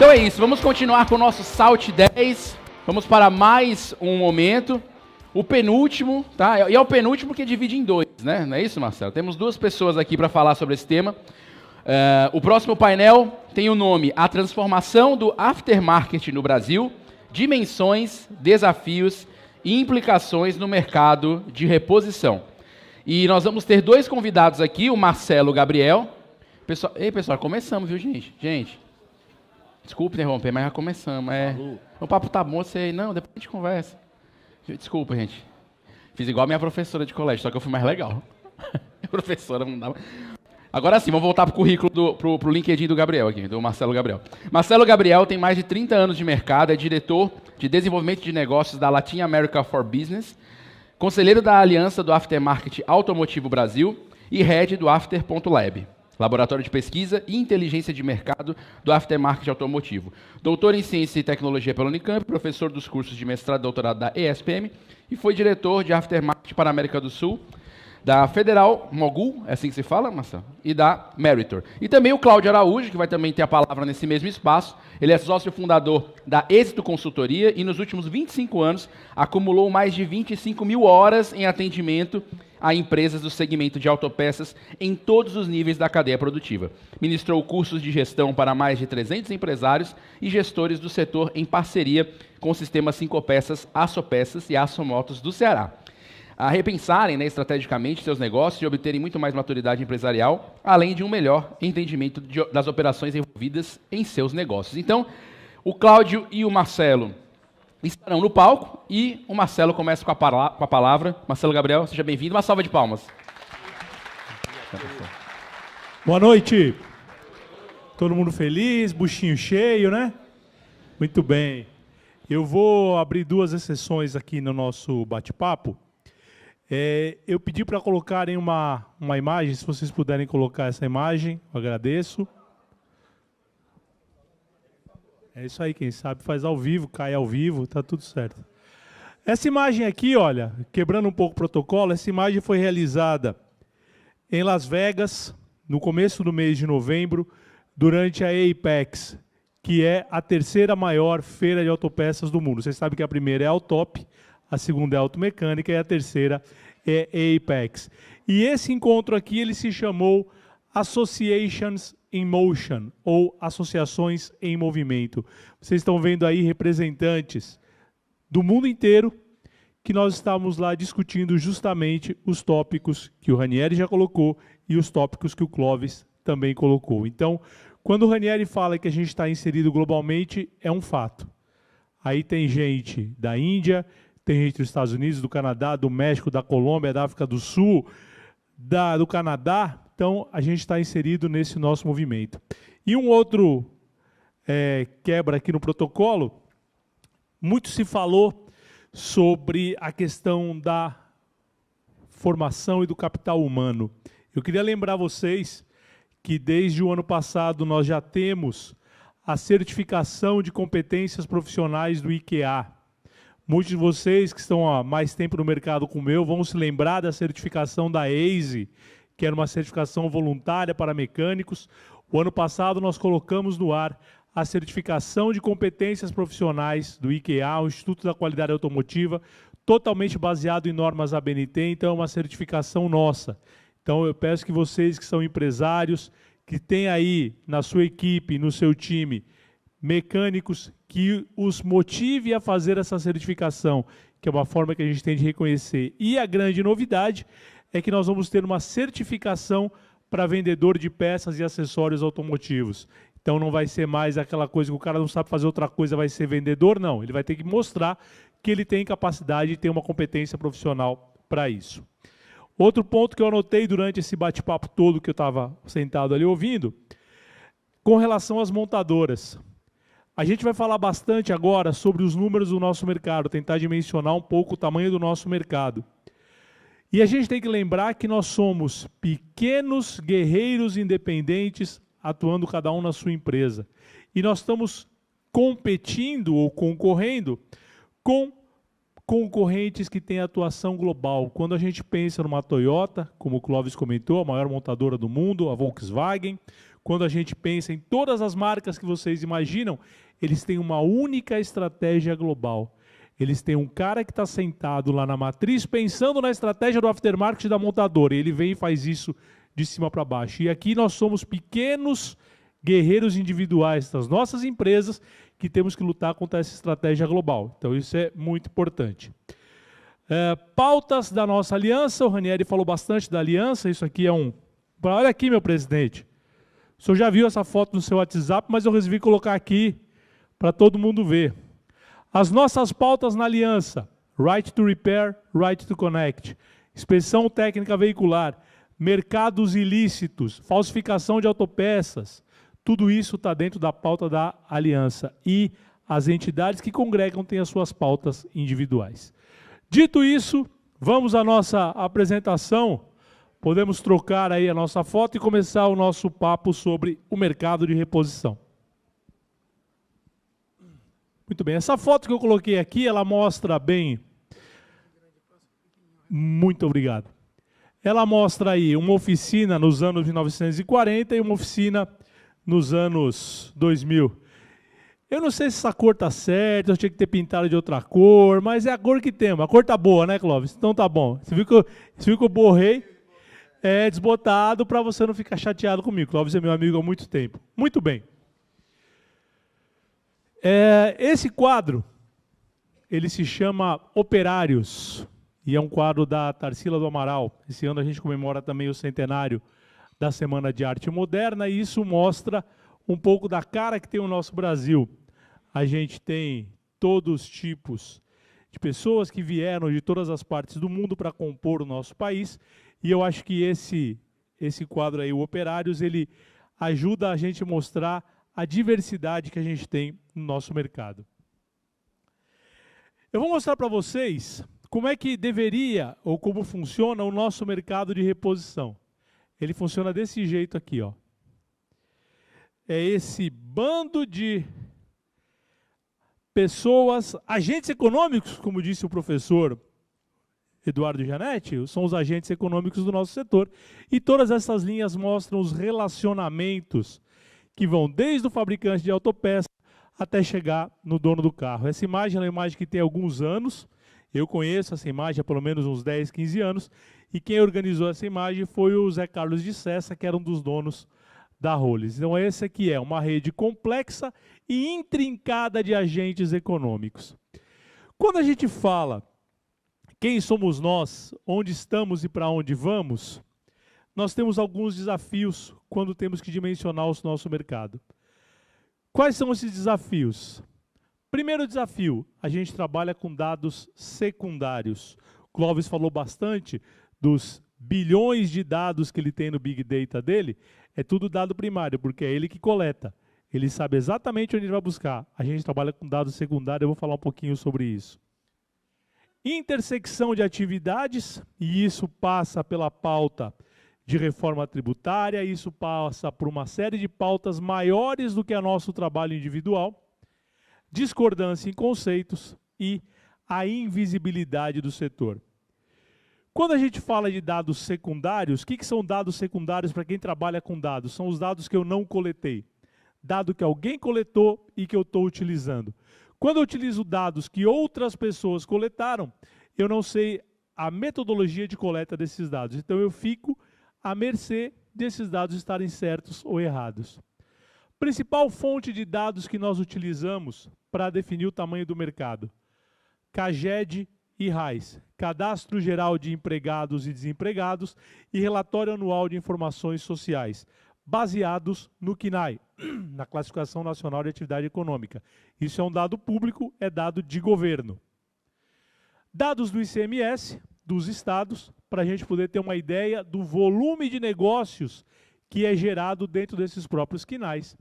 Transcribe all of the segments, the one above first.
Então é isso, vamos continuar com o nosso Salt 10. Vamos para mais um momento. O penúltimo, tá? E é o penúltimo que divide em dois, né? Não é isso, Marcelo? Temos duas pessoas aqui para falar sobre esse tema. O próximo painel tem o nome A Transformação do Aftermarket no Brasil, Dimensões, Desafios e Implicações no Mercado de Reposição. E nós vamos ter dois convidados aqui, o Marcelo Gabriel. Pessoal, começamos, viu, gente? Desculpa interromper, mas já começamos. O papo tá bom, você... Não, depois a gente conversa. Desculpa, gente. Fiz igual a minha professora de colégio, só que eu fui mais legal. A professora não dava... Agora sim, vamos voltar para o currículo, pro LinkedIn do Gabriel aqui, do Marcelo Gabriel. Marcelo Gabriel tem mais de 30 anos de mercado, é diretor de desenvolvimento de negócios da Latin America for Business, conselheiro da Aliança do Aftermarket Automotivo Brasil e head do After.lab, laboratório de pesquisa e inteligência de mercado do Aftermarket Automotivo. Doutor em Ciência e Tecnologia pela Unicamp, professor dos cursos de mestrado e doutorado da ESPM e foi diretor de Aftermarket para a América do Sul, da Federal Mogul, é assim que se fala, Marcelo? E da Meritor. E também o Cláudio Araújo, que vai também ter a palavra nesse mesmo espaço. Ele é sócio fundador da Êxito Consultoria e nos últimos 25 anos acumulou mais de 25 mil horas em atendimento a empresas do segmento de autopeças em todos os níveis da cadeia produtiva. Ministrou cursos de gestão para mais de 300 empresários e gestores do setor em parceria com o sistema 5 Peças, Açopeças e Açomotos do Ceará. A repensarem, estrategicamente seus negócios e obterem muito mais maturidade empresarial, além de um melhor entendimento das operações envolvidas em seus negócios. Então, o Cláudio e o Marcelo estarão no palco e o Marcelo começa com a palavra. Marcelo Gabriel, seja bem-vindo. Uma salva de palmas. Boa noite. Todo mundo feliz, buchinho cheio, né? Muito bem. Eu vou abrir duas exceções aqui no nosso bate-papo. Eu pedi para colocarem uma imagem, se vocês puderem colocar essa imagem, eu agradeço. É isso aí, quem sabe faz ao vivo, cai ao vivo, tá tudo certo. Essa imagem aqui, olha, quebrando um pouco o protocolo, essa imagem foi realizada em Las Vegas, no começo do mês de novembro, durante a Apex, que é a terceira maior feira de autopeças do mundo. Vocês sabem que a primeira é a Autop, a segunda é a Automecânica e a terceira é a Apex. E esse encontro aqui ele se chamou Associations in Motion, ou Associações em Movimento. Vocês estão vendo aí representantes do mundo inteiro que nós estamos lá discutindo justamente os tópicos que o Ranieri já colocou e os tópicos que o Clóvis também colocou. Então, quando o Ranieri fala que a gente está inserido globalmente, é um fato. Aí tem gente da Índia, tem gente dos Estados Unidos, do Canadá, do México, da Colômbia, da África do Sul, do Canadá. Então, a gente está inserido nesse nosso movimento. E um outro quebra aqui no protocolo, muito se falou sobre a questão da formação e do capital humano. Eu queria lembrar vocês que desde o ano passado nós já temos a certificação de competências profissionais do IQA. Muitos de vocês que estão há mais tempo no mercado como eu vão se lembrar da certificação da ASE, que era uma certificação voluntária para mecânicos. O ano passado nós colocamos no ar a certificação de competências profissionais do IQA, o Instituto da Qualidade Automotiva, totalmente baseado em normas ABNT, então é uma certificação nossa. Então eu peço que vocês que são empresários, que têm aí na sua equipe, no seu time, mecânicos, que os motive a fazer essa certificação, que é uma forma que a gente tem de reconhecer. E a grande novidade é que nós vamos ter uma certificação para vendedor de peças e acessórios automotivos. Então não vai ser mais aquela coisa que o cara não sabe fazer outra coisa, vai ser vendedor, não. Ele vai ter que mostrar que ele tem capacidade e tem uma competência profissional para isso. Outro ponto que eu anotei durante esse bate-papo todo que eu estava sentado ali ouvindo, com relação às montadoras. A gente vai falar bastante agora sobre os números do nosso mercado, tentar dimensionar um pouco o tamanho do nosso mercado. E a gente tem que lembrar que nós somos pequenos guerreiros independentes, atuando cada um na sua empresa. E nós estamos competindo ou concorrendo com concorrentes que têm atuação global. Quando a gente pensa numa Toyota, como o Clóvis comentou, a maior montadora do mundo, a Volkswagen, quando a gente pensa em todas as marcas que vocês imaginam, eles têm uma única estratégia global. Eles têm um cara que está sentado lá na matriz, pensando na estratégia do aftermarket da montadora. E ele vem e faz isso de cima para baixo. E aqui nós somos pequenos guerreiros individuais das nossas empresas que temos que lutar contra essa estratégia global. Então isso é muito importante. Pautas da nossa aliança. O Ranieri falou bastante da aliança. Isso aqui é um... Olha aqui, meu presidente. O senhor já viu essa foto no seu WhatsApp, mas eu resolvi colocar aqui para todo mundo ver. As nossas pautas na aliança: Right to Repair, Right to Connect, inspeção técnica veicular, mercados ilícitos, falsificação de autopeças, tudo isso está dentro da pauta da aliança. E as entidades que congregam têm as suas pautas individuais. Dito isso, vamos à nossa apresentação. Podemos trocar aí a nossa foto e começar o nosso papo sobre o mercado de reposição. Muito bem, essa foto que eu coloquei aqui, ela mostra bem... Muito obrigado. Ela mostra aí uma oficina nos anos 1940 e uma oficina nos anos 2000. Eu não sei se essa cor está certa, eu tinha que ter pintado de outra cor, mas é a cor que temos. A cor está boa, né, Clóvis? Então tá bom. Você viu que eu borrei desbotado para você não ficar chateado comigo. Clóvis é meu amigo há muito tempo. Muito bem. Esse quadro, ele se chama Operários, e é um quadro da Tarsila do Amaral. Esse ano a gente comemora também o centenário da Semana de Arte Moderna, e isso mostra um pouco da cara que tem o nosso Brasil. A gente tem todos os tipos de pessoas que vieram de todas as partes do mundo para compor o nosso país, e eu acho que esse quadro aí, o Operários, ele ajuda a gente a mostrar a diversidade que a gente tem no nosso mercado. Eu vou mostrar para vocês como é que deveria, ou como funciona o nosso mercado de reposição. Ele funciona desse jeito aqui, ó. É esse bando de pessoas, agentes econômicos, como disse o professor Eduardo Gianetti, são os agentes econômicos do nosso setor, e todas essas linhas mostram os relacionamentos que vão desde o fabricante de autopeça até chegar no dono do carro. Essa imagem é uma imagem que tem alguns anos, eu conheço essa imagem há pelo menos uns 10, 15 anos, e quem organizou essa imagem foi o Zé Carlos de Sessa, que era um dos donos da Rolls. Então essa aqui é uma rede complexa e intrincada de agentes econômicos. Quando a gente fala quem somos nós, onde estamos e para onde vamos, nós temos alguns desafios quando temos que dimensionar o nosso mercado. Quais são esses desafios? Primeiro desafio, a gente trabalha com dados secundários. O Clóvis falou bastante dos bilhões de dados que ele tem no Big Data dele, é tudo dado primário, porque é ele que coleta. Ele sabe exatamente onde ele vai buscar. A gente trabalha com dados secundários, eu vou falar um pouquinho sobre isso. Intersecção de atividades, e isso passa pela pauta de reforma tributária, isso passa por uma série de pautas maiores do que o nosso trabalho individual, discordância em conceitos e a invisibilidade do setor. Quando a gente fala de dados secundários, o que são dados secundários para quem trabalha com dados? São os dados que eu não coletei, dado que alguém coletou e que eu estou utilizando. Quando eu utilizo dados que outras pessoas coletaram, eu não sei a metodologia de coleta desses dados, então eu fico à mercê desses dados estarem certos ou errados. Principal fonte de dados que nós utilizamos para definir o tamanho do mercado: CAGED e RAIS, Cadastro Geral de Empregados e Desempregados, e Relatório Anual de Informações Sociais, baseados no CNAE, na Classificação Nacional de Atividade Econômica. Isso é um dado público, é dado de governo. Dados do ICMS, dos estados, para a gente poder ter uma ideia do volume de negócios que é gerado dentro desses próprios CNAEs.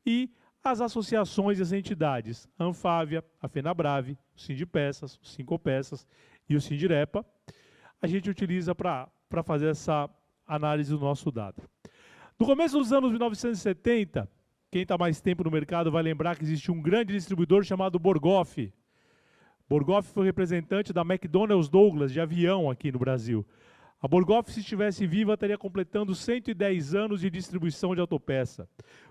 E as associações e as entidades, a Anfávia, a FenaBrave, o Sindipeças, o Sincopeças e o Sindirepa, a gente utiliza para fazer essa análise do nosso dado. No começo dos anos 1970, quem está mais tempo no mercado vai lembrar que existia um grande distribuidor chamado Borghoff. Borghoff foi representante da McDonnell Douglas de avião aqui no Brasil. A Borghoff, se estivesse viva, estaria completando 110 anos de distribuição de autopeça.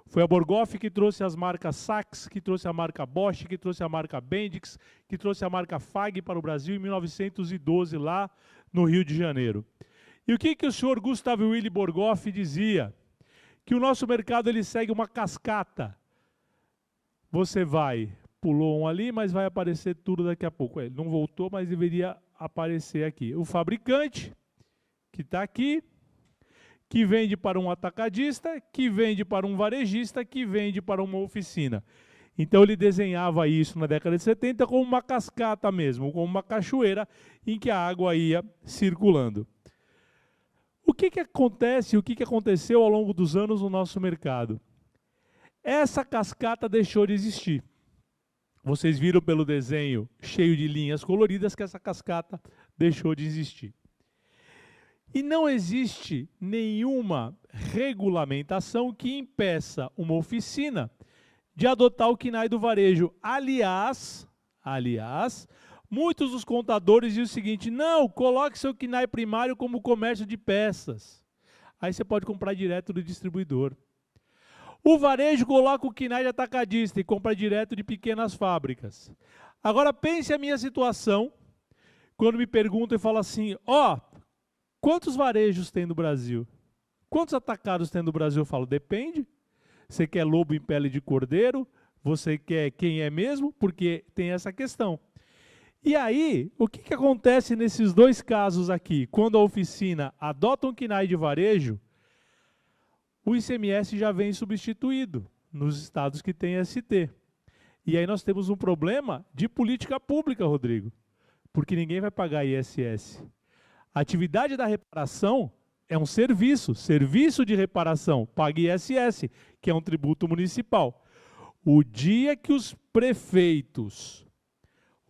Foi a Borghoff que trouxe as marcas Sachs, que trouxe a marca Bosch, que trouxe a marca Bendix, que trouxe a marca FAG para o Brasil em 1912, lá no Rio de Janeiro. E o que o senhor Gustav Willy Borghoff dizia? Que o nosso mercado ele segue uma cascata. Você pulou um ali, mas vai aparecer tudo daqui a pouco. Ele não voltou, mas deveria aparecer aqui. O fabricante, que está aqui, que vende para um atacadista, que vende para um varejista, que vende para uma oficina. Então ele desenhava isso na década de 70 como uma cascata mesmo, como uma cachoeira em que a água ia circulando. O que acontece, o que aconteceu ao longo dos anos no nosso mercado? Essa cascata deixou de existir. Vocês viram pelo desenho cheio de linhas coloridas que essa cascata deixou de existir. E não existe nenhuma regulamentação que impeça uma oficina de adotar o KNAI do varejo. Aliás, muitos dos contadores dizem o seguinte: não, coloque seu KNAI primário como comércio de peças. Aí você pode comprar direto do distribuidor. O varejo coloca o KNAI de atacadista e compra direto de pequenas fábricas. Agora pense a minha situação, quando me perguntam e falam assim, quantos varejos tem no Brasil? Quantos atacados tem no Brasil? Eu falo, depende. Você quer lobo em pele de cordeiro? Você quer quem é mesmo? Porque tem essa questão. E aí, o que acontece nesses dois casos aqui? Quando a oficina adota um KNAI de varejo, o ICMS já vem substituído nos estados que têm ST. E aí nós temos um problema de política pública, Rodrigo, porque ninguém vai pagar ISS. A atividade da reparação é um serviço de reparação, paga ISS, que é um tributo municipal. O dia que os prefeitos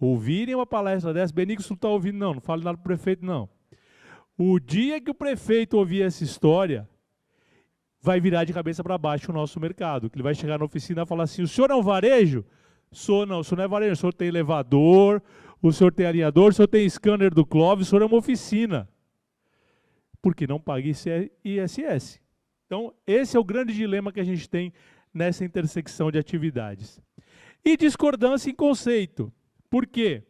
ouvirem uma palestra dessa, Benigno não está ouvindo não fale nada para o prefeito não. O dia que o prefeito ouvir essa história, vai virar de cabeça para baixo o nosso mercado, que ele vai chegar na oficina e falar assim, o senhor é um varejo? Sou não, o senhor não é varejo, o senhor tem elevador, o senhor tem alinhador, o senhor tem scanner do Clóvis, o senhor é uma oficina. Porque não paga ISS. Então, esse é o grande dilema que a gente tem nessa intersecção de atividades. E discordância em conceito. Por quê?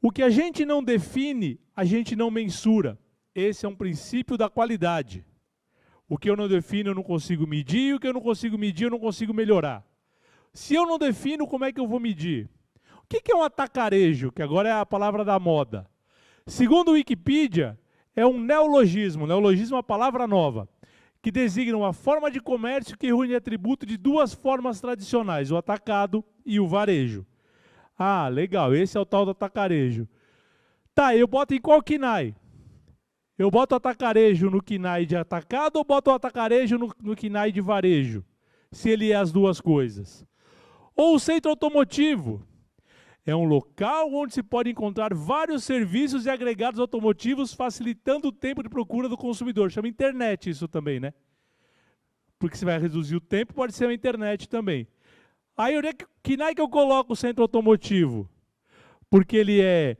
O que a gente não define, a gente não mensura. Esse é um princípio da qualidade. O que eu não defino, eu não consigo medir, e o que eu não consigo medir, eu não consigo melhorar. Se eu não defino, como é que eu vou medir? O que é um atacarejo, que agora é a palavra da moda? Segundo o Wikipedia, é um neologismo. Neologismo é uma palavra nova, que designa uma forma de comércio que reúne atributo de duas formas tradicionais, o atacado e o varejo. Ah, legal, esse é o tal do atacarejo. Tá, eu boto em qual KNAI? Eu boto o atacarejo no KNAI de atacado ou boto o atacarejo no KNAI de varejo? Se ele é as duas coisas. Ou o centro automotivo. É um local onde se pode encontrar vários serviços e agregados automotivos, facilitando o tempo de procura do consumidor. Chama internet isso também, né? Porque você vai reduzir o tempo, pode ser a internet também. Aí, onde é que KNAI que eu coloco o centro automotivo? Porque ele é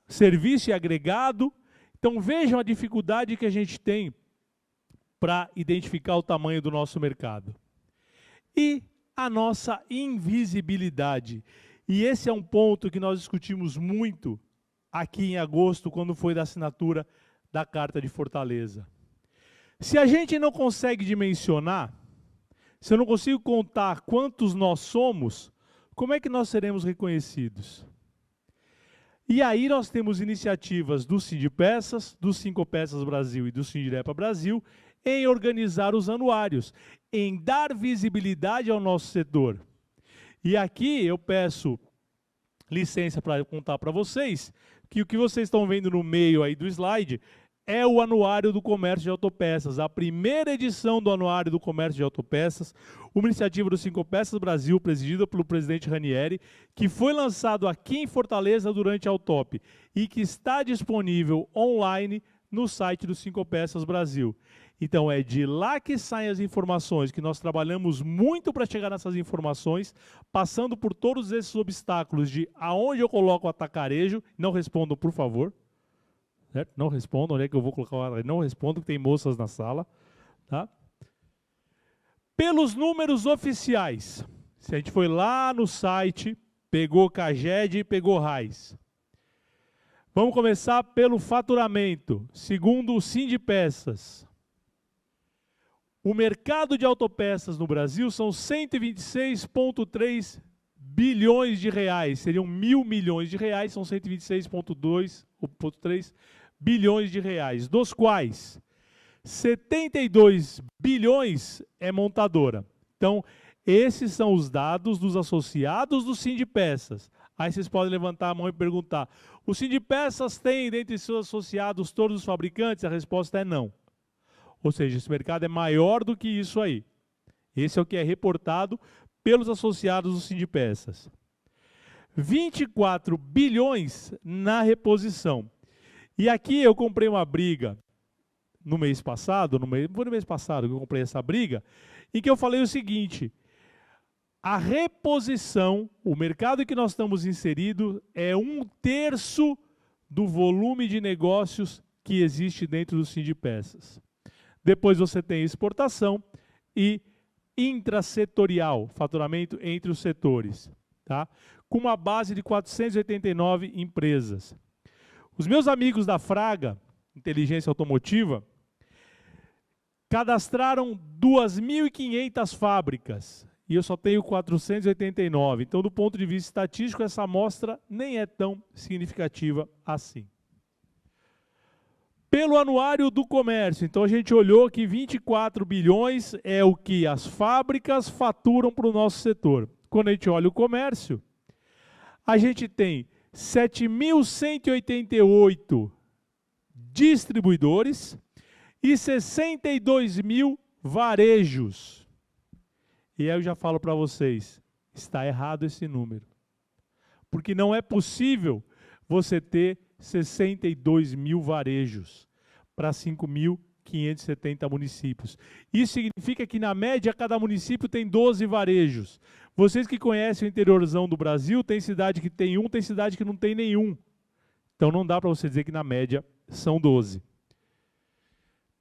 serviço e agregado. Então, vejam a dificuldade que a gente tem para identificar o tamanho do nosso mercado. E a nossa invisibilidade. E esse é um ponto que nós discutimos muito aqui em agosto, quando foi da assinatura da Carta de Fortaleza. Se a gente não consegue dimensionar, se eu não consigo contar quantos nós somos, como é que nós seremos reconhecidos? E aí nós temos iniciativas do Sindipeças, do Cinco Peças Brasil e do Sindirepa Brasil em organizar os anuários, em dar visibilidade ao nosso setor. E aqui eu peço licença para contar para vocês que o que vocês estão vendo no meio aí do slide é o Anuário do Comércio de Autopeças, a primeira edição do Anuário do Comércio de Autopeças, uma iniciativa do Cinco Peças Brasil, presidida pelo presidente Ranieri, que foi lançado aqui em Fortaleza durante a Autop e que está disponível online no site do Cinco Peças Brasil. Então é de lá que saem as informações, que nós trabalhamos muito para chegar nessas informações, passando por todos esses obstáculos de aonde eu coloco o atacarejo. Não respondam, por favor. certo? Não respondam. Onde é que eu vou colocar? Não respondam, que tem moças na sala. Tá? Pelos números oficiais, se a gente foi lá no site, pegou Caged e pegou RAIS. Vamos começar pelo faturamento. Segundo o Sindipeças, o mercado de autopeças no Brasil são 126,3 bilhões de reais. Seriam 1.000 milhões de reais, são 126,3 bilhões de reais, dos quais 72 bilhões é montadora. Então, esses são os dados dos associados do Sindipeças. Aí vocês podem levantar a mão e perguntar: o Sindipeças tem dentre seus associados todos os fabricantes? A resposta é não. Ou seja, esse mercado é maior do que isso aí. Esse é o que é reportado pelos associados do Sindipeças. 24 bilhões na reposição. E aqui eu comprei uma briga no mês passado, foi no mês passado que eu comprei essa briga, em que eu falei o seguinte: a reposição, o mercado em que nós estamos inseridos, é 1/3 do volume de negócios que existe dentro do Sindipeças. Depois você tem exportação e intrasetorial, faturamento entre os setores, tá? Com uma base de 489 empresas. Os meus amigos da Fraga, Inteligência Automotiva, cadastraram 2.500 fábricas e eu só tenho 489. Então, do ponto de vista estatístico, essa amostra nem é tão significativa assim. Pelo anuário do comércio, então a gente olhou que 24 bilhões é o que as fábricas faturam para o nosso setor. Quando a gente olha o comércio, a gente tem 7.188 distribuidores e 62 mil varejos. E aí eu já falo para vocês, está errado esse número. Porque não é possível você ter 62 mil varejos para 5.570 municípios. Isso significa que, na média, cada município tem 12 varejos. Vocês que conhecem o interiorzão do Brasil, tem cidade que tem um, tem cidade que não tem nenhum. Então não dá para você dizer que, na média, são 12.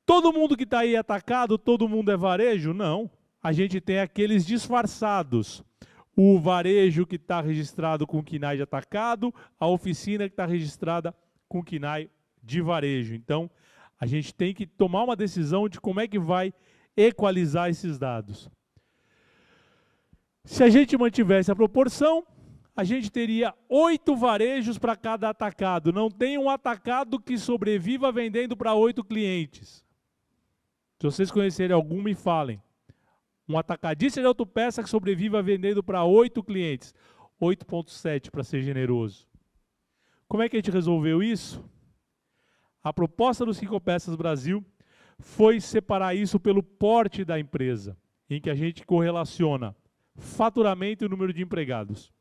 Todo mundo que está aí atacado, todo mundo é varejo? Não. A gente tem aqueles disfarçados. O varejo que está registrado com KNAI de atacado, a oficina que está registrada com KNAI de varejo. Então, a gente tem que tomar uma decisão de como é que vai equalizar esses dados. Se a gente mantivesse a proporção, a gente teria 8 varejos para cada atacado. Não tem um atacado que sobreviva vendendo para 8 clientes. Se vocês conhecerem algum, me falem. Um atacadista de autopeça que sobreviva vendendo para 8 clientes. 8,7 para ser generoso. Como é que a gente resolveu isso? A proposta do Sindipeças Brasil foi separar isso pelo porte da empresa, em que a gente correlaciona faturamento e número de empregados.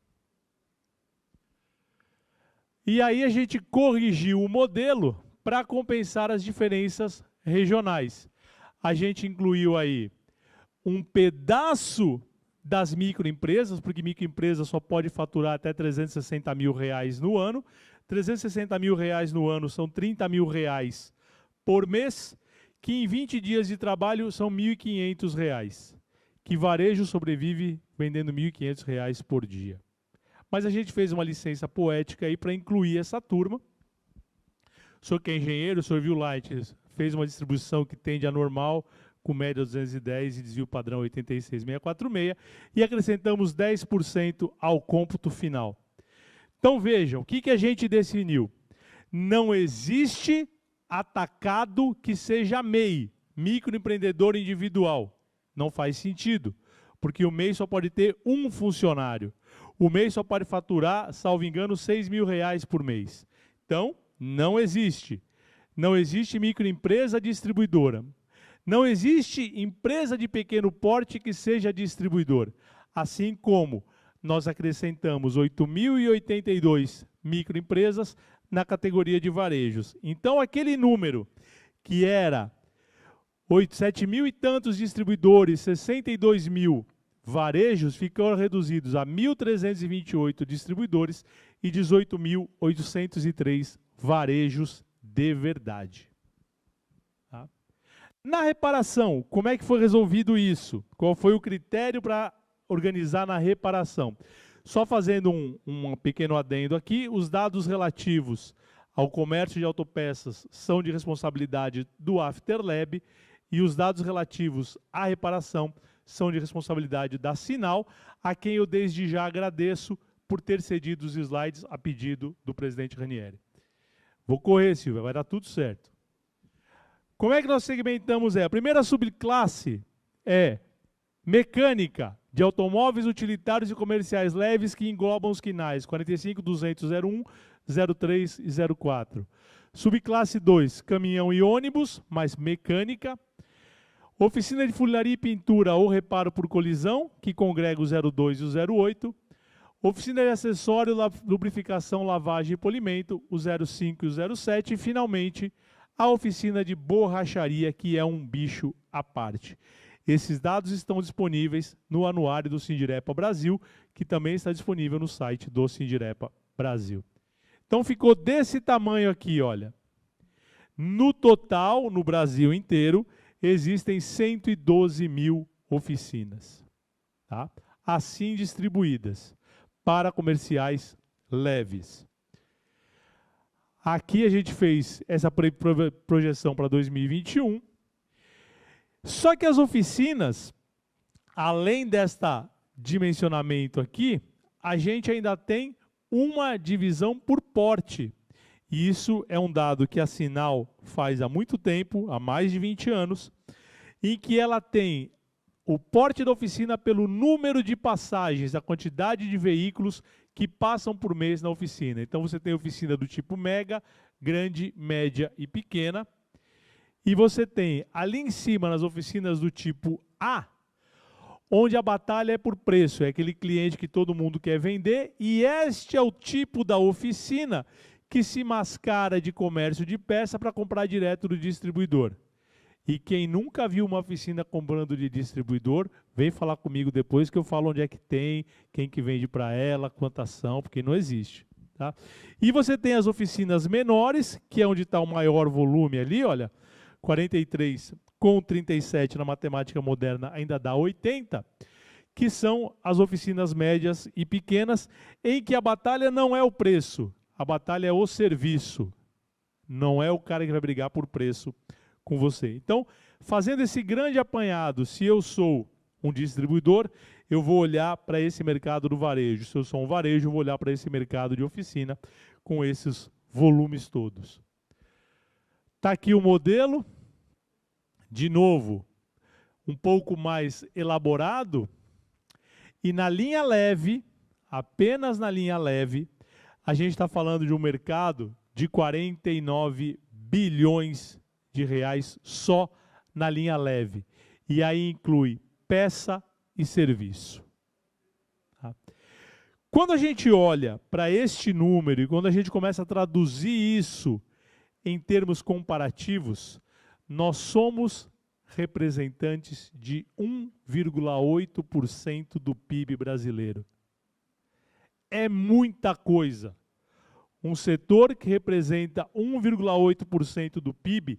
E aí a gente corrigiu o modelo para compensar as diferenças regionais. A gente incluiu aí um pedaço das microempresas, porque microempresa só pode faturar até 360 mil reais no ano. 360 mil reais no ano são 30 mil reais por mês, que em 20 dias de trabalho são 1.500 reais. Que varejo sobrevive vendendo 1.500 reais por dia. Mas a gente fez uma licença poética aí para incluir essa turma. O senhor que é engenheiro, o senhor viu lá, a gente fez uma distribuição que tende a normal, com média 210 e desvio padrão 86,646, e acrescentamos 10% ao cômputo final. Então vejam, o que a gente definiu? Não existe atacado que seja MEI, microempreendedor individual. Não faz sentido, porque o MEI só pode ter um funcionário. O MEI só pode faturar, salvo engano, 6 mil reais por mês. Então, não existe. Não existe microempresa distribuidora. Não existe empresa de pequeno porte que seja distribuidor. Assim como nós acrescentamos 8.082 microempresas na categoria de varejos. Então, aquele número que era 7 mil e tantos distribuidores, 62 mil varejos, ficam reduzidos a 1.328 distribuidores e 18.803 varejos de verdade. Tá? Na reparação, como é que foi resolvido isso? Qual foi o critério para organizar na reparação? Só fazendo um pequeno adendo aqui, os dados relativos ao comércio de autopeças são de responsabilidade do Afterlab e os dados relativos à reparação são de responsabilidade da Sinal, a quem eu desde já agradeço por ter cedido os slides a pedido do presidente Ranieri. Vou correr, Silvia, vai dar tudo certo. Como é que nós segmentamos? A primeira subclasse é mecânica de automóveis utilitários e comerciais leves que englobam os quinais 45.200.01, 03 e 04. Subclasse 2, caminhão e ônibus, mais mecânica. Oficina de funilaria e pintura ou reparo por colisão, que congrega o 02 e o 08. Oficina de acessório, lubrificação, lavagem e polimento, o 05 e o 07. E, finalmente, a oficina de borracharia, que é um bicho à parte. Esses dados estão disponíveis no anuário do Sindirepa Brasil, que também está disponível no site do Sindirepa Brasil. Então, ficou desse tamanho aqui, olha. No total, no Brasil inteiro, existem 112 mil oficinas, tá? Assim distribuídas, para comerciais leves. Aqui a gente fez essa projeção para 2021. Só que as oficinas, além desta dimensionamento aqui, a gente ainda tem uma divisão por porte. E isso é um dado que a Sinal faz há muito tempo, há mais de 20 anos, em que ela tem o porte da oficina pelo número de passagens, a quantidade de veículos que passam por mês na oficina. Então você tem oficina do tipo mega, grande, média e pequena. E você tem ali em cima, nas oficinas do tipo A, onde a batalha é por preço, é aquele cliente que todo mundo quer vender, e este é o tipo da oficina que se mascara de comércio de peça para comprar direto do distribuidor. E quem nunca viu uma oficina comprando de distribuidor, vem falar comigo depois que eu falo onde é que tem, quem que vende para ela, quantas são, porque não existe. Tá? E você tem as oficinas menores, que é onde está o maior volume ali, olha, 43 com 37 na matemática moderna ainda dá 80, que são as oficinas médias e pequenas, em que a batalha não é o preço, a batalha é o serviço. Não é o cara que vai brigar por preço com você. Então, fazendo esse grande apanhado, se eu sou um distribuidor, eu vou olhar para esse mercado do varejo. Se eu sou um varejo, eu vou olhar para esse mercado de oficina com esses volumes todos. Está aqui o modelo, de novo, um pouco mais elaborado, e na linha leve, apenas na linha leve, a gente está falando de um mercado de 49 bilhões de reais só na linha leve. E aí inclui peça e serviço. Tá? Quando a gente olha para este número e quando a gente começa a traduzir isso em termos comparativos, nós somos representantes de 1,8% do PIB brasileiro. É muita coisa. Um setor que representa 1,8% do PIB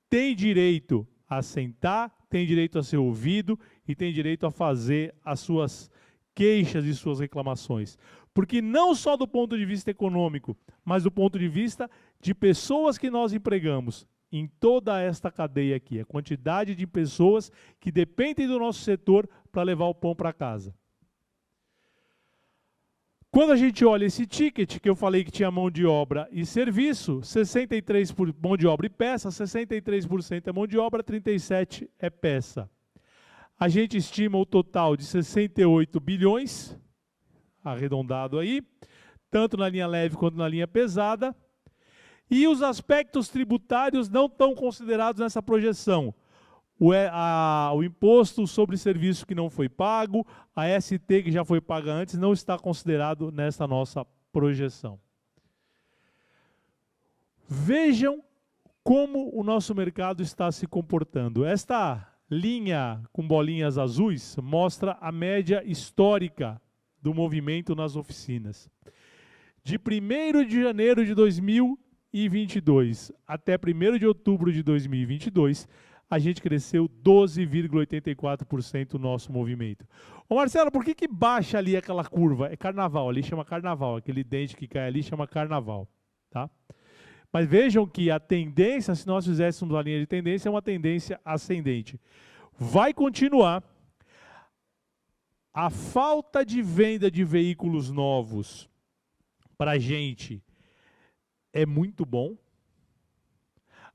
tem direito a sentar, tem direito a ser ouvido e tem direito a fazer as suas queixas e suas reclamações. Porque não só do ponto de vista econômico, mas do ponto de vista de pessoas que nós empregamos em toda esta cadeia aqui, a quantidade de pessoas que dependem do nosso setor para levar o pão para casa. Quando a gente olha esse ticket, que eu falei que tinha mão de obra e serviço, 63% por mão de obra e peça, 63% é mão de obra, 37% é peça. A gente estima o total de 68 bilhões, arredondado aí, tanto na linha leve quanto na linha pesada. E os aspectos tributários não estão considerados nessa projeção. O imposto sobre serviço que não foi pago, a ST que já foi paga antes, não está considerado nessa nossa projeção. Vejam como o nosso mercado está se comportando. Esta linha com bolinhas azuis mostra a média histórica do movimento nas oficinas. De 1º de janeiro de 2000 2022 até 1º de outubro de 2022, a gente cresceu 12,84% o nosso movimento. Ô Marcelo, por que baixa ali aquela curva? É carnaval, ali chama carnaval, aquele dente que cai ali chama carnaval, tá? Mas vejam que a tendência, se nós fizéssemos uma linha de tendência, é uma tendência ascendente. Vai continuar. A falta de venda de veículos novos para a gente é muito bom.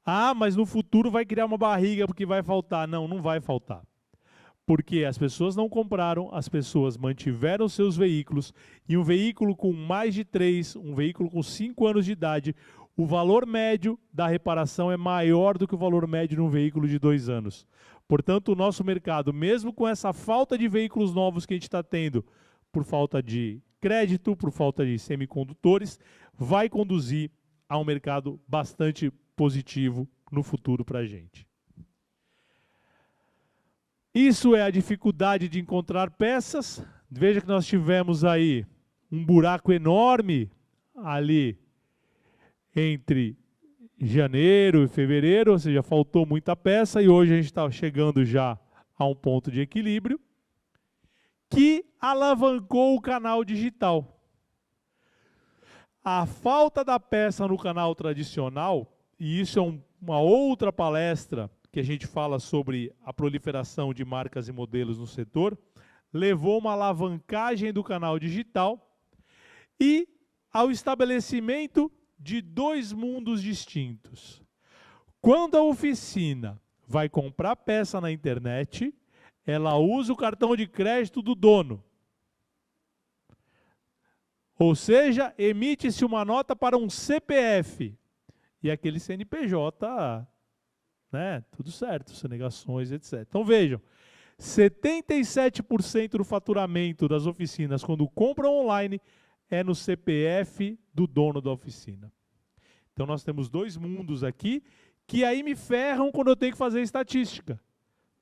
Ah, mas no futuro vai criar uma barriga porque vai faltar. Não, não vai faltar. Porque as pessoas não compraram, as pessoas mantiveram seus veículos, e um veículo com mais de 3, um veículo com 5 anos de idade, o valor médio da reparação é maior do que o valor médio de um veículo de 2 anos. Portanto, o nosso mercado, mesmo com essa falta de veículos novos que a gente está tendo, por falta de crédito, por falta de semicondutores, vai conduzir a um mercado bastante positivo no futuro para a gente. Isso é a dificuldade de encontrar peças. Veja que nós tivemos aí um buraco enorme ali entre janeiro e fevereiro, ou seja, faltou muita peça, e hoje a gente está chegando já a um ponto de equilíbrio que alavancou o canal digital. A falta da peça no canal tradicional, e isso é uma outra palestra que a gente fala sobre a proliferação de marcas e modelos no setor, levou uma alavancagem do canal digital e ao estabelecimento de 2 mundos distintos. Quando a oficina vai comprar peça na internet, ela usa o cartão de crédito do dono. Ou seja, emite-se uma nota para um CPF. E aquele CNPJ, né, tudo certo, sonegações, etc. Então vejam, 77% do faturamento das oficinas quando compram online é no CPF do dono da oficina. Então nós temos 2 mundos aqui que aí me ferram quando eu tenho que fazer estatística.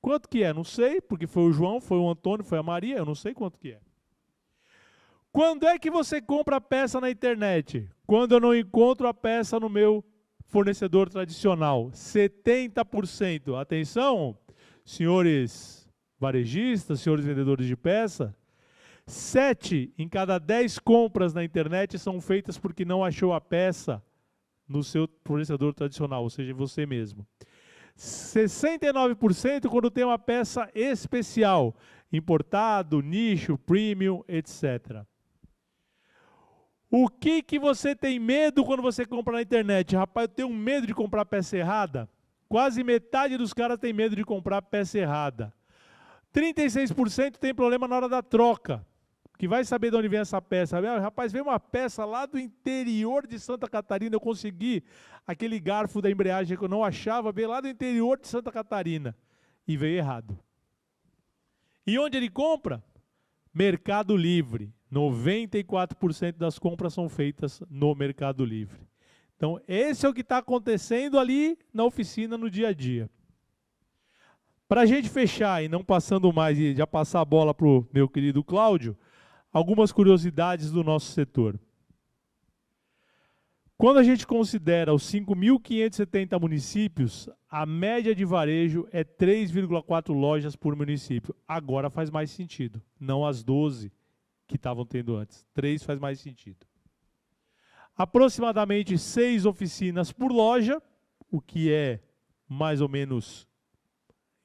Quanto que é? Não sei, porque foi o João, foi o Antônio, foi a Maria, eu não sei quanto que é. Quando é que você compra a peça na internet? Quando eu não encontro a peça no meu fornecedor tradicional. 70%. Atenção, senhores varejistas, senhores vendedores de peça. 7 em cada 10 compras na internet são feitas porque não achou a peça no seu fornecedor tradicional, ou seja, você mesmo. 69% quando tem uma peça especial, importado, nicho, premium, etc. O que você tem medo quando você compra na internet? Rapaz, eu tenho medo de comprar peça errada. Quase metade dos caras tem medo de comprar peça errada. 36% tem problema na hora da troca. Que vai saber de onde vem essa peça. Rapaz, veio uma peça lá do interior de Santa Catarina, eu consegui aquele garfo da embreagem que eu não achava, veio lá do interior de Santa Catarina. E veio errado. E onde ele compra? Mercado Livre. 94% das compras são feitas no Mercado Livre. Então, esse é o que está acontecendo ali na oficina no dia a dia. Para a gente fechar e não passando mais e já passar a bola para o meu querido Cláudio, algumas curiosidades do nosso setor. Quando a gente considera os 5.570 municípios, a média de varejo é 3,4 lojas por município. Agora faz mais sentido, não as 12 que estavam tendo antes. 3 faz mais sentido. Aproximadamente 6 oficinas por loja, o que é mais ou menos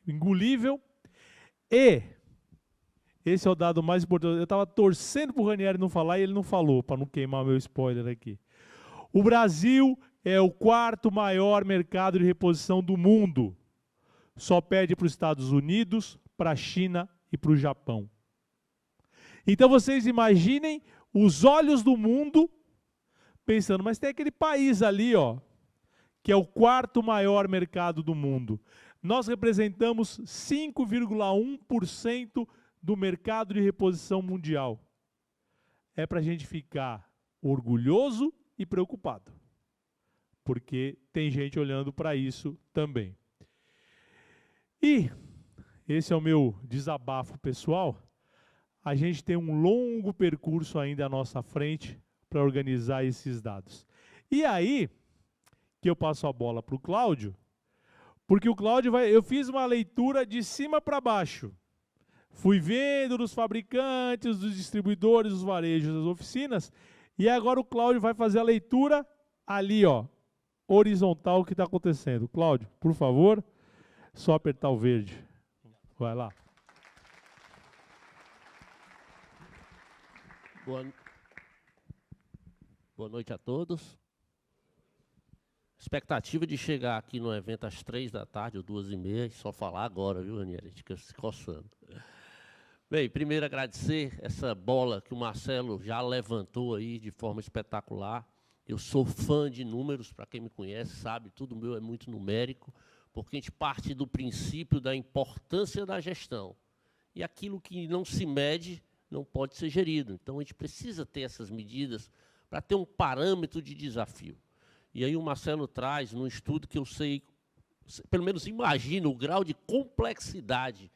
engolível. E esse é o dado mais importante. Eu estava torcendo para o Ranieri não falar e ele não falou, para não queimar meu spoiler aqui. O Brasil é o 4º maior mercado de reposição do mundo. Só perde para os Estados Unidos, para a China e para o Japão. Então vocês imaginem os olhos do mundo pensando, mas tem aquele país ali, ó, que é o 4º maior mercado do mundo. Nós representamos 5,1% do mercado de reposição mundial. É para a gente ficar orgulhoso e preocupado, porque tem gente olhando para isso também. E esse é o meu desabafo pessoal. A gente tem um longo percurso ainda à nossa frente para organizar esses dados. E aí, que eu passo a bola para o Cláudio, porque o Cláudio vai... Eu fiz uma leitura de cima para baixo. Fui vendo dos fabricantes, dos distribuidores, dos varejos, das oficinas, e agora o Cláudio vai fazer a leitura ali, ó, horizontal, que está acontecendo. Cláudio, por favor, só apertar o verde. Vai lá. Boa noite a todos. Expectativa de chegar aqui no evento às 3 da tarde ou 2h30, só falar agora, viu, Ranieri? A gente fica se coçando. Bem, primeiro agradecer essa bola que o Marcelo já levantou aí de forma espetacular. Eu sou fã de números, para quem me conhece sabe, tudo meu é muito numérico, porque a gente parte do princípio da importância da gestão. E aquilo que não se mede não pode ser gerido. Então, a gente precisa ter essas medidas para ter um parâmetro de desafio. E aí o Marcelo traz, num estudo que eu sei, pelo menos imagino, o grau de complexidade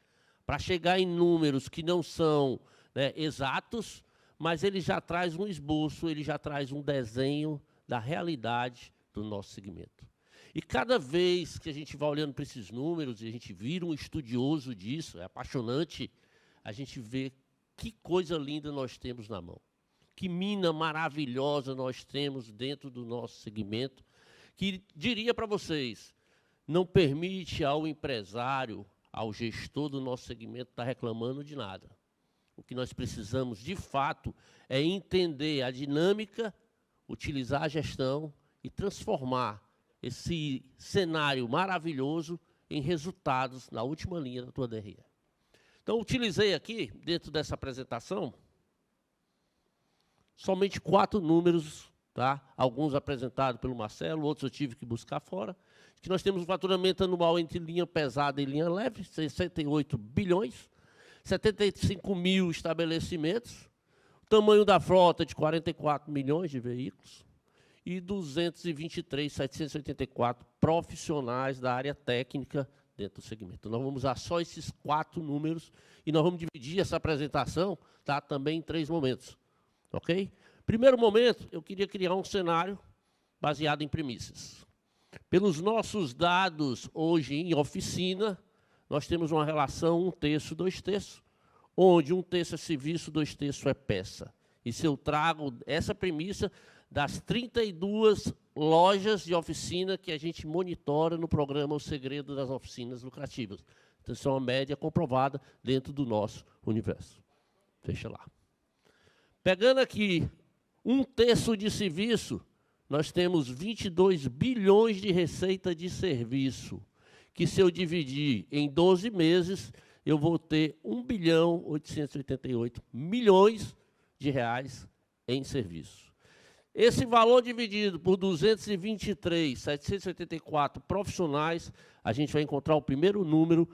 para chegar em números que não são, né, exatos, mas ele já traz um esboço, ele já traz um desenho da realidade do nosso segmento. E cada vez que a gente vai olhando para esses números, e a gente vira um estudioso disso, é apaixonante, a gente vê que coisa linda nós temos na mão. Que mina maravilhosa nós temos dentro do nosso segmento, que diria para vocês, não permite ao empresário, ao gestor do nosso segmento estar reclamando de nada. O que nós precisamos, de fato, é entender a dinâmica, utilizar a gestão e transformar esse cenário maravilhoso em resultados na última linha da tua DRE. Então, utilizei aqui, dentro dessa apresentação, somente 4 números, tá? Alguns apresentados pelo Marcelo, outros eu tive que buscar fora, que nós temos um faturamento anual entre linha pesada e linha leve, 68 bilhões, 75 mil estabelecimentos, o tamanho da frota de 44 milhões de veículos e 223.784 profissionais da área técnica dentro do segmento. Nós vamos usar só esses 4 números e nós vamos dividir essa apresentação, tá, também em 3 momentos. Ok? Primeiro momento, eu queria criar um cenário baseado em premissas. Pelos nossos dados hoje em oficina, nós temos uma relação 1/3, 2/3, onde 1/3 é serviço, 2/3 é peça. E se eu trago essa premissa das 32 lojas de oficina que a gente monitora no programa O Segredo das Oficinas Lucrativas. Então, isso é uma média comprovada dentro do nosso universo. Fecha lá. Pegando aqui 1/3 de serviço, nós temos 22 bilhões de receita de serviço, que se eu dividir em 12 meses, eu vou ter 1.888 bilhões de reais em serviço. Esse valor dividido por 223.784 profissionais, a gente vai encontrar o primeiro número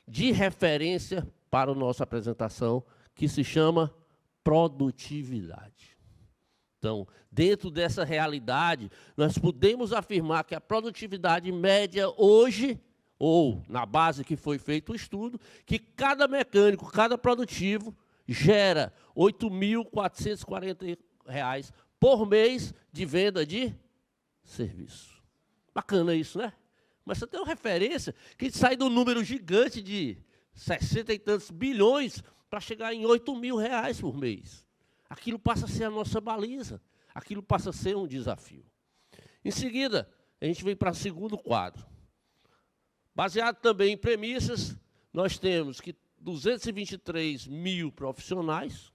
de referência para a nossa apresentação, que se chama produtividade. Então, dentro dessa realidade, nós podemos afirmar que a produtividade média hoje, ou na base que foi feito o estudo, que cada mecânico, cada produtivo, gera R$ 8.440 por mês de venda de serviço. Bacana isso, né? Mas você tem uma referência que a gente sai do número gigante de 60 e tantos bilhões para chegar em R$ 8.000 por mês. Aquilo passa a ser a nossa baliza. Aquilo passa a ser um desafio. Em seguida, a gente vem para o segundo quadro. Baseado também em premissas, nós temos que 223 mil profissionais.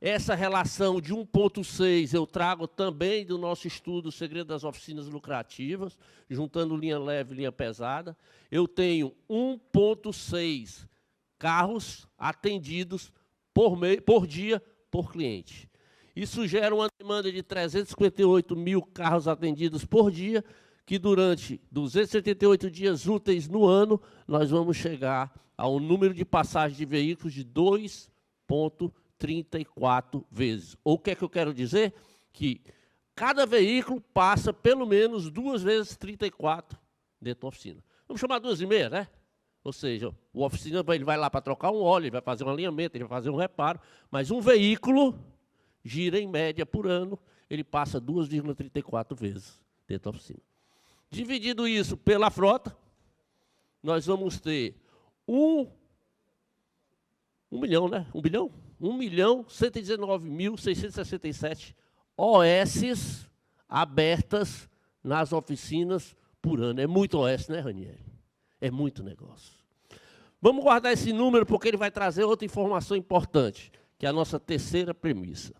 Essa relação de 1,6 eu trago também do nosso estudo O Segredo das Oficinas Lucrativas, juntando linha leve e linha pesada. Eu tenho 1,6 carros atendidos por dia por cliente. Isso gera uma demanda de 358 mil carros atendidos por dia, que durante 278 dias úteis no ano, nós vamos chegar a um número de passagens de veículos de 2,34 vezes. Ou o que é que eu quero dizer? Que cada veículo passa pelo menos 2 vezes 34 dentro da oficina. Vamos chamar 2,5, né? Ou seja, o oficina ele vai lá para trocar um óleo, ele vai fazer um alinhamento, ele vai fazer um reparo, mas um veículo gira em média por ano, ele passa 2,34 vezes dentro da oficina. Dividido isso pela frota, nós vamos ter 1 milhão, né? 1 bilhão? 1.119.667 OSs abertas nas oficinas por ano. É muito OS, né, Ranieri? É muito negócio. Vamos guardar esse número porque ele vai trazer outra informação importante, que é a nossa terceira premissa.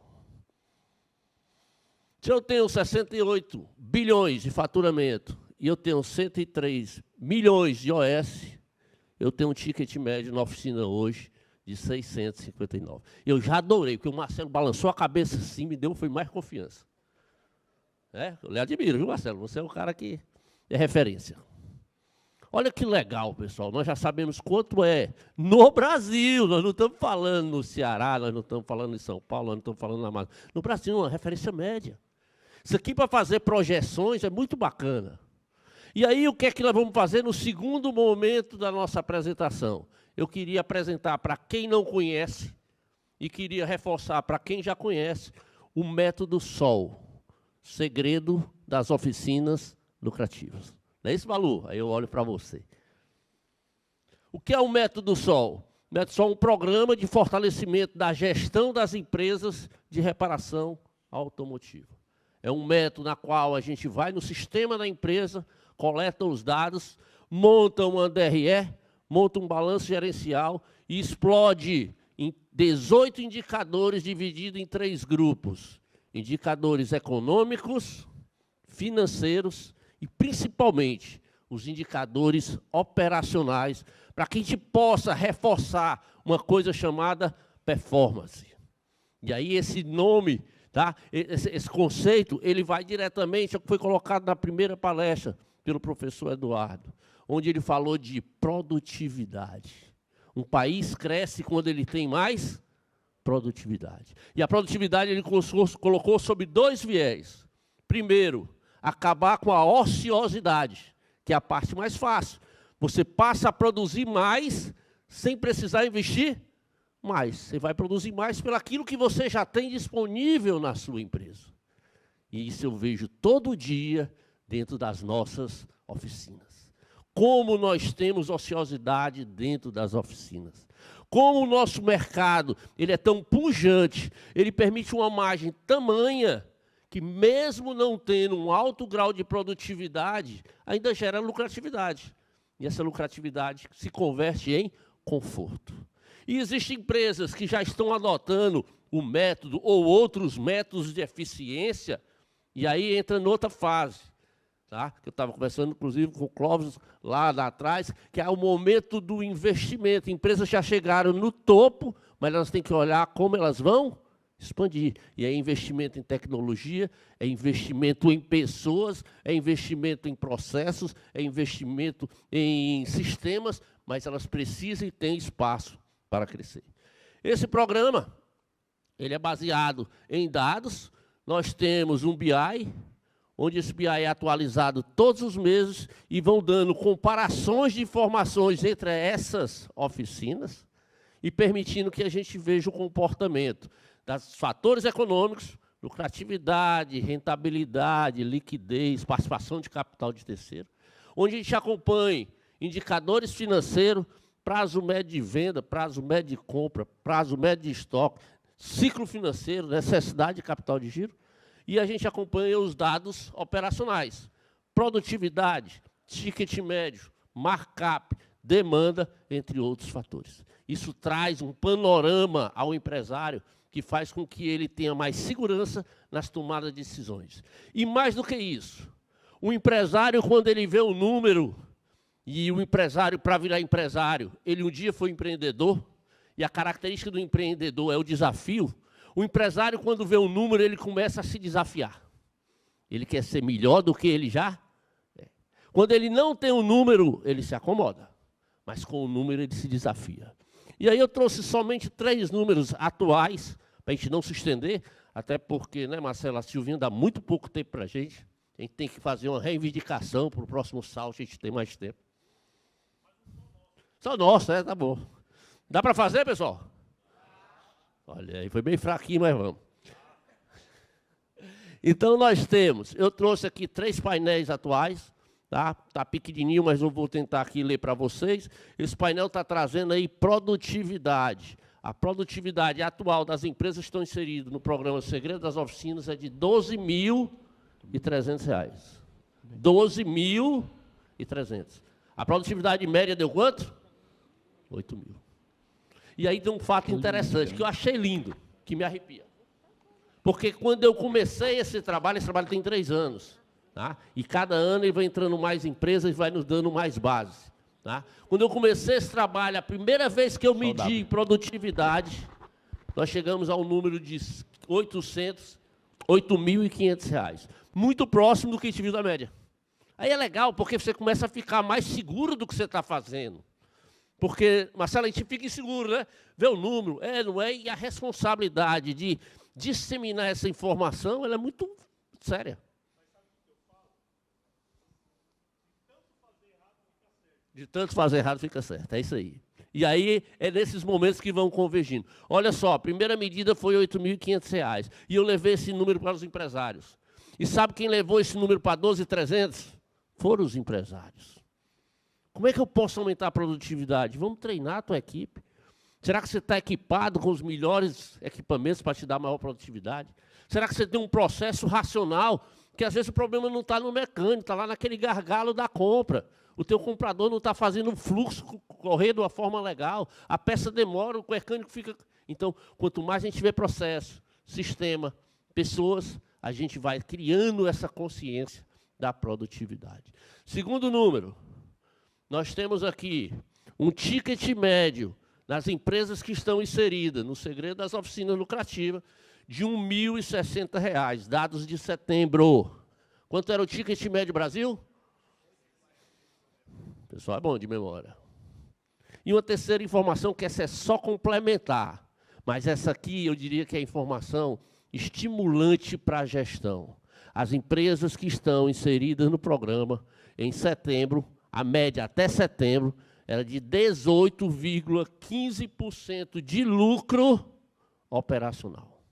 Se eu tenho 68 bilhões de faturamento e eu tenho 103 milhões de OS, eu tenho um ticket médio na oficina hoje de 659. Eu já adorei, porque o Marcelo balançou a cabeça assim, me deu, foi mais confiança. Eu lhe admiro, viu, Marcelo? Você é um cara que é referência. Olha que legal, pessoal. Nós já sabemos quanto é no Brasil. Nós não estamos falando no Ceará, nós não estamos falando em São Paulo, nós não estamos falando na Amazônia. No Brasil, uma referência média. Isso aqui, para fazer projeções, é muito bacana. E aí, o que é que nós vamos fazer no segundo momento da nossa apresentação? Eu queria apresentar para quem não conhece e queria reforçar para quem já conhece o método SOL, segredo das oficinas lucrativas. Não é isso, Malu? Aí eu olho para você. O que é o método SOL? O método SOL é um programa de fortalecimento da gestão das empresas de reparação automotiva. É um método na qual a gente vai no sistema da empresa, coleta os dados, monta uma DRE, monta um balanço gerencial e explode em 18 indicadores divididos em 3 grupos. Indicadores econômicos, financeiros e, principalmente, os indicadores operacionais, para que a gente possa reforçar uma coisa chamada performance. E aí esse nome, tá? Esse conceito, ele vai diretamente ao que foi colocado na primeira palestra pelo professor Eduardo, onde ele falou de produtividade. Um país cresce quando ele tem mais produtividade. E a produtividade ele colocou sob 2 viés. Primeiro, acabar com a ociosidade, que é a parte mais fácil. Você passa a produzir mais sem precisar investir mais. Você vai produzir mais pelaquilo que você já tem disponível na sua empresa. E isso eu vejo todo dia dentro das nossas oficinas. Como nós temos ociosidade dentro das oficinas. Como o nosso mercado ele é tão pujante, ele permite uma margem tamanha que mesmo não tendo um alto grau de produtividade, ainda gera lucratividade. E essa lucratividade se converte em conforto. E existem empresas que já estão adotando o método ou outros métodos de eficiência, e aí entra noutra fase. Tá? Que eu estava conversando, inclusive, com o Clóvis lá atrás, que é o momento do investimento. Empresas já chegaram no topo, mas elas têm que olhar como elas vão expandir. E é investimento em tecnologia, é investimento em pessoas, é investimento em processos, é investimento em sistemas, mas elas precisam e têm espaço para crescer. Esse programa, ele é baseado em dados. Nós temos um BI, onde esse BI é atualizado todos os meses e vão dando comparações de informações entre essas oficinas e permitindo que a gente veja o comportamento dos fatores econômicos, lucratividade, rentabilidade, liquidez, participação de capital de terceiro, onde a gente acompanha indicadores financeiros, prazo médio de venda, prazo médio de compra, prazo médio de estoque, ciclo financeiro, necessidade de capital de giro, e a gente acompanha os dados operacionais, produtividade, ticket médio, markup, demanda, entre outros fatores. Isso traz um panorama ao empresário que faz com que ele tenha mais segurança nas tomadas de decisões. E mais do que isso, o empresário, quando ele vê o número, e o empresário, para virar empresário, ele um dia foi empreendedor, e a característica do empreendedor é o desafio. O empresário, quando vê um número, ele começa a se desafiar. Ele quer ser melhor do que ele já é. Quando ele não tem um número, ele se acomoda. Mas com o número, ele se desafia. E aí eu trouxe somente 3 números atuais, para a gente não se estender, até porque, né, Marcelo, a Silvinha dá muito pouco tempo para a gente. A gente tem que fazer uma reivindicação para o próximo salto, a gente tem mais tempo. Só nosso, né? Tá bom. Dá para fazer, pessoal? Olha aí, foi bem fraquinho, mas vamos. Então, nós temos, eu trouxe aqui 3 painéis atuais, Tá pequenininho, mas eu vou tentar aqui ler para vocês. Esse painel está trazendo aí produtividade. A produtividade atual das empresas que estão inseridas no programa Segredo das Oficinas é de R$ 12.300. R$ 12.300. A produtividade média deu quanto? 8 mil. E aí tem um fato interessante, que eu achei lindo, que me arrepia. Porque quando eu comecei esse trabalho tem 3 anos. Tá? E cada ano ele vai entrando mais empresas e vai nos dando mais base. Tá? Quando eu comecei esse trabalho, a primeira vez que eu medi produtividade, nós chegamos ao número de R$ 8.500. Muito próximo do que a gente viu da média. Aí é legal, porque você começa a ficar mais seguro do que você está fazendo. Porque, Marcelo, a gente fica inseguro, né? Vê o número, não é? E a responsabilidade de disseminar essa informação, ela é muito séria. De tanto fazer errado fica certo, é isso aí. E aí, é nesses momentos que vão convergindo. Olha só, a primeira medida foi R$ 8.500, e eu levei esse número para os empresários. E sabe quem levou esse número para 12.300? Foram os empresários. Como é que eu posso aumentar a produtividade? Vamos treinar a tua equipe. Será que você está equipado com os melhores equipamentos para te dar maior produtividade? Será que você tem um processo racional, que às vezes o problema não está no mecânico, está lá naquele gargalo da compra. O teu comprador não está fazendo o fluxo correr de uma forma legal, a peça demora, o mecânico fica... Então, quanto mais a gente vê processo, sistema, pessoas, a gente vai criando essa consciência da produtividade. Segundo número, nós temos aqui um ticket médio nas empresas que estão inseridas no Segredo das Oficinas Lucrativas de R$ 1.060, dados de setembro. Quanto era o ticket médio Brasil? O pessoal é bom de memória. E uma terceira informação, que essa é só complementar, mas essa aqui eu diria que é a informação estimulante para a gestão. As empresas que estão inseridas no programa, em setembro, a média até setembro, era de 18,15% de lucro operacional.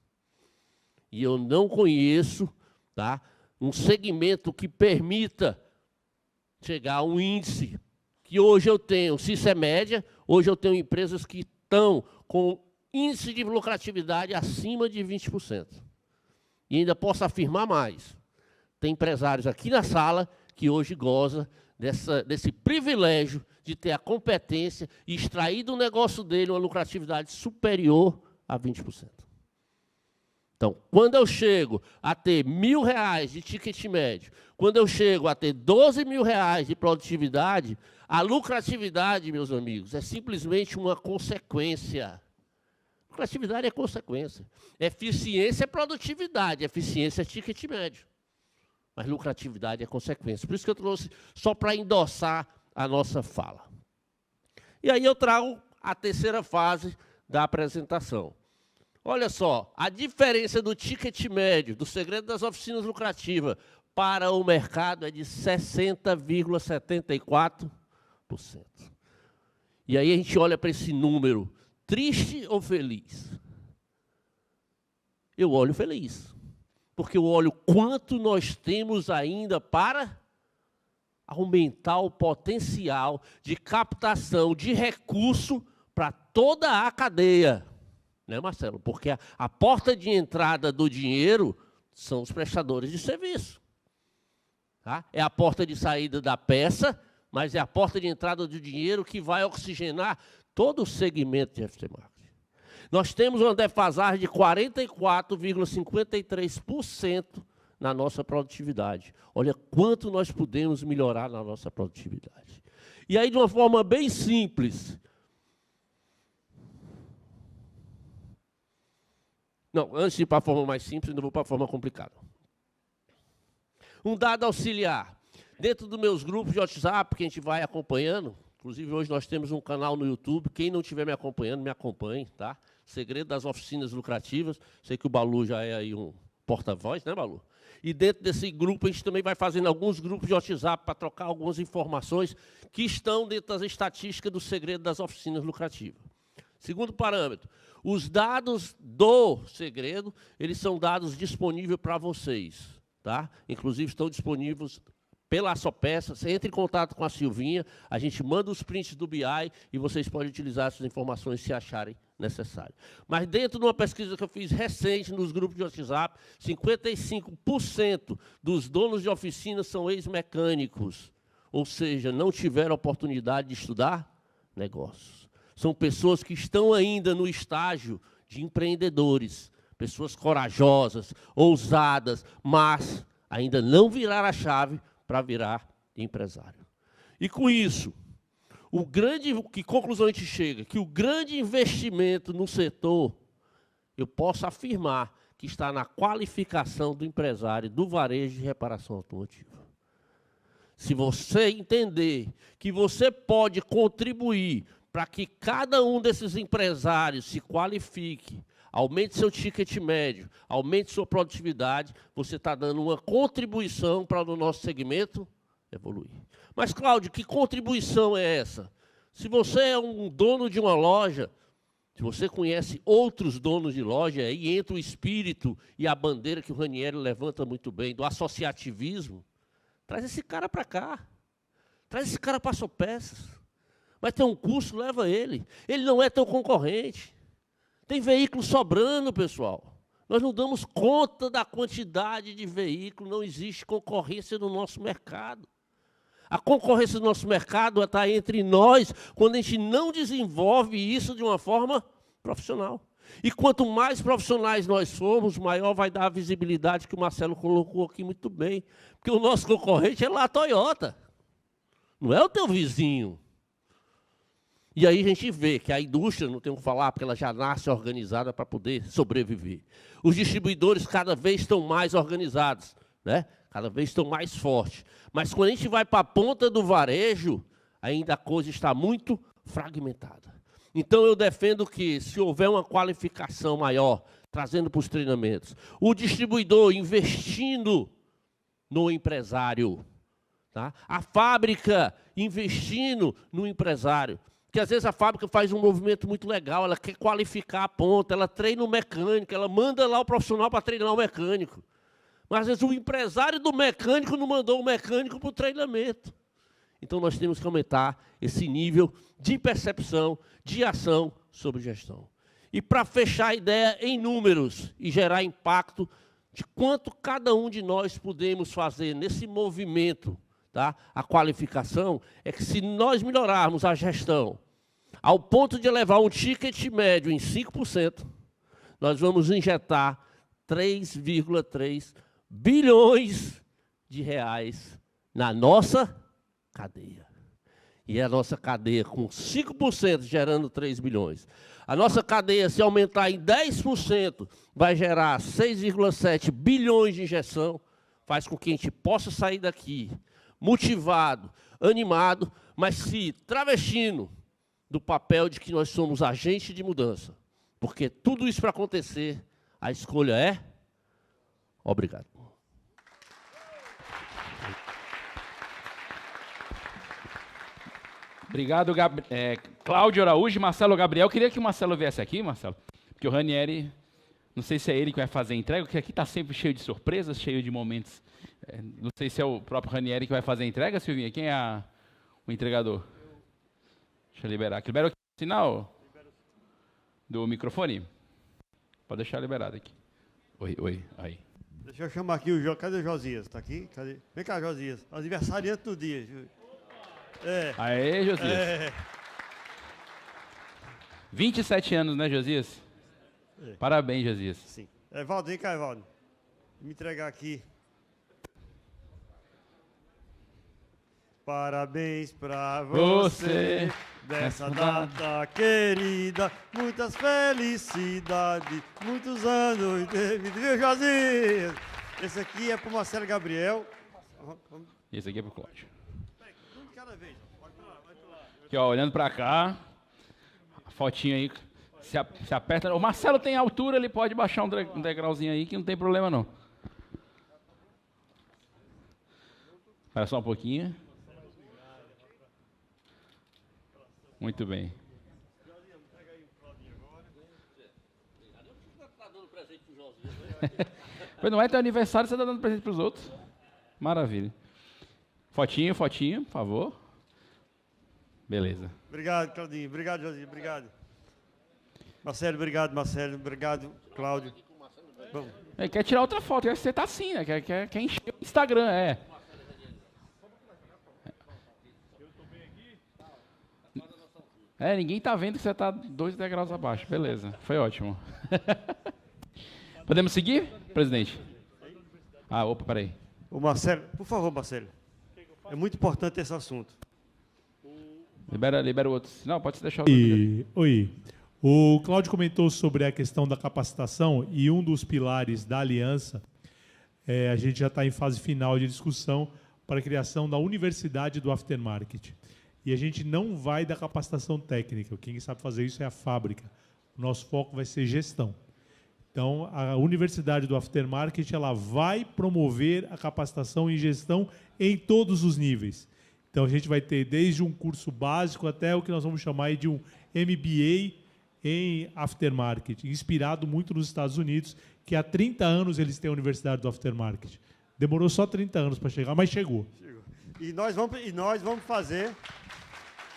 E eu não conheço, tá, um segmento que permita chegar a um índice que hoje eu tenho, se isso é média, hoje eu tenho empresas que estão com índice de lucratividade acima de 20%. E ainda posso afirmar mais. Tem empresários aqui na sala que hoje gozam desse privilégio de ter a competência e extrair do negócio dele uma lucratividade superior a 20%. Então, quando eu chego a ter R$ 1.000 de ticket médio, quando eu chego a ter R$ 12.000 de produtividade, a lucratividade, meus amigos, é simplesmente uma consequência. Lucratividade é consequência. Eficiência é produtividade, eficiência é ticket médio. Mas lucratividade é consequência. Por isso que eu trouxe só para endossar a nossa fala. E aí eu trago a terceira fase da apresentação. Olha só, a diferença do ticket médio, do Segredo das Oficinas Lucrativas, para o mercado é de 60,74%. E aí a gente olha para esse número, triste ou feliz? Eu olho feliz, porque eu olho quanto nós temos ainda para aumentar o potencial de captação de recurso para toda a cadeia. Né, Marcelo? Porque a porta de entrada do dinheiro são os prestadores de serviço. Tá? É a porta de saída da peça, mas é a porta de entrada do dinheiro que vai oxigenar todo o segmento de FT Marketing. Nós temos uma defasagem de 44,53% na nossa produtividade. Olha quanto nós podemos melhorar na nossa produtividade. E aí, de uma forma bem simples... Não, antes de ir para a forma mais simples, ainda vou para a forma complicada. Um dado auxiliar. Dentro dos meus grupos de WhatsApp, que a gente vai acompanhando, inclusive hoje nós temos um canal no YouTube, quem não estiver me acompanhando, me acompanhe, tá? Segredo das Oficinas Lucrativas. Sei que o Balu já é aí um porta-voz, né, Balu? E dentro desse grupo, a gente também vai fazendo alguns grupos de WhatsApp para trocar algumas informações que estão dentro das estatísticas do Segredo das Oficinas Lucrativas. Segundo parâmetro, os dados do Segredo, eles são dados disponíveis para vocês, tá? Inclusive estão disponíveis pela Sopeça, você entra em contato com a Silvinha, a gente manda os prints do BI e vocês podem utilizar essas informações se acharem necessário. Mas dentro de uma pesquisa que eu fiz recente nos grupos de WhatsApp, 55% dos donos de oficina são ex-mecânicos, ou seja, não tiveram oportunidade de estudar negócios. São pessoas que estão ainda no estágio de empreendedores, pessoas corajosas, ousadas, mas ainda não viraram a chave para virar empresário. E com isso, que conclusão a gente chega? Que o grande investimento no setor, eu posso afirmar, que está na qualificação do empresário do varejo de reparação automotiva. Se você entender que você pode contribuir para que cada um desses empresários se qualifique, aumente seu ticket médio, aumente sua produtividade, você está dando uma contribuição para o nosso segmento evoluir. Mas, Cláudio, que contribuição é essa? Se você é um dono de uma loja, se você conhece outros donos de loja, aí entra o espírito e a bandeira que o Ranieri levanta muito bem, do associativismo, traz esse cara para cá. Traz esse cara para a Sopeças. Vai ter um custo, leva ele. Ele não é teu concorrente. Tem veículo sobrando, pessoal. Nós não damos conta da quantidade de veículos, não existe concorrência no nosso mercado. A concorrência do nosso mercado está entre nós quando a gente não desenvolve isso de uma forma profissional. E quanto mais profissionais nós somos, maior vai dar a visibilidade que o Marcelo colocou aqui muito bem. Porque o nosso concorrente é lá a Toyota, não é o teu vizinho. E aí a gente vê que a indústria, não tem o que falar, porque ela já nasce organizada para poder sobreviver. Os distribuidores cada vez estão mais organizados, né? Cada vez estão mais fortes. Mas quando a gente vai para a ponta do varejo, ainda a coisa está muito fragmentada. Então eu defendo que, se houver uma qualificação maior, trazendo para os treinamentos, o distribuidor investindo no empresário, tá? A fábrica investindo no empresário, que às vezes a fábrica faz um movimento muito legal, ela quer qualificar a ponta, ela treina o mecânico, ela manda lá o profissional para treinar o mecânico. Mas às vezes o empresário do mecânico não mandou o mecânico para o treinamento. Então nós temos que aumentar esse nível de percepção, de ação sobre gestão. E para fechar a ideia em números e gerar impacto de quanto cada um de nós podemos fazer nesse movimento, tá? A qualificação é que se nós melhorarmos a gestão ao ponto de elevar um ticket médio em 5%, nós vamos injetar 3,3 bilhões de reais na nossa cadeia. E a nossa cadeia com 5% gerando 3 bilhões. A nossa cadeia, se aumentar em 10%, vai gerar 6,7 bilhões de injeção, faz com que a gente possa sair daqui motivado, animado, mas se travestindo do papel de que nós somos agente de mudança. Porque tudo isso para acontecer, a escolha é obrigado. Obrigado, Cláudio Araújo e Marcelo Gabriel. Queria que o Marcelo viesse aqui, Marcelo, porque o Ranieri, não sei se é ele que vai fazer a entrega, porque aqui está sempre cheio de surpresas, cheio de momentos. Não sei se é o próprio Ranieri que vai fazer a entrega, Silvinha. Quem é o entregador? Deixa eu liberar aqui. Libera o sinal do microfone? Pode deixar liberado aqui. Oi, aí. Deixa eu chamar aqui o Cadê o Josias? Está aqui? Cadê? Vem cá, Josias. Aniversariante do dia. Aê, Josias. 27 anos, né, Josias? Parabéns, Josias. Sim. Evaldo, vem cá, Evaldo. Me entregar aqui. Parabéns pra você dessa data querida. Muitas felicidades, muitos anos de vida. Viu, Josias? Esse aqui é pro Marcelo Gabriel. Esse aqui é pro Cláudio. Um de cada vez. Vai pra lá. Aqui, ó, olhando pra cá. A fotinho aí. Se aperta. O Marcelo tem altura, ele pode baixar um degrauzinho aí, que não tem problema não. Espera só um pouquinho. Muito bem. Mas não é teu aniversário, você está dando presente para os outros. Maravilha. Fotinho, por favor. Beleza. Obrigado, Claudinho. Obrigado, Josinho. Obrigado. Marcelo, obrigado, Marcelo. Obrigado, Cláudio. Vamos. Ele quer tirar outra foto, você tá assim, né? Quer encher o Instagram, ninguém tá vendo que você tá 2 degraus abaixo. Beleza, foi ótimo. Podemos seguir, presidente? Opa, peraí. O Marcelo, por favor, Marcelo. É muito importante esse assunto. Libera o outro. Não, pode se deixar o outro. Oi. O Cláudio comentou sobre a questão da capacitação e um dos pilares da aliança, a gente já está em fase final de discussão para a criação da Universidade do Aftermarket. E a gente não vai da capacitação técnica. Quem sabe fazer isso é a fábrica. O nosso foco vai ser gestão. Então, a Universidade do Aftermarket ela vai promover a capacitação em gestão em todos os níveis. Então, a gente vai ter desde um curso básico até o que nós vamos chamar de um MBA em Aftermarket, inspirado muito nos Estados Unidos, que há 30 anos eles têm a Universidade do Aftermarket. Demorou só 30 anos para chegar, mas chegou. E nós vamos fazer,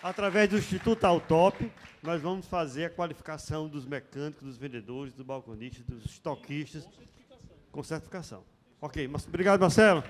através do Instituto Autop, nós vamos fazer a qualificação dos mecânicos, dos vendedores, dos balconistas, dos estoquistas, com certificação. Ok, obrigado, Marcelo.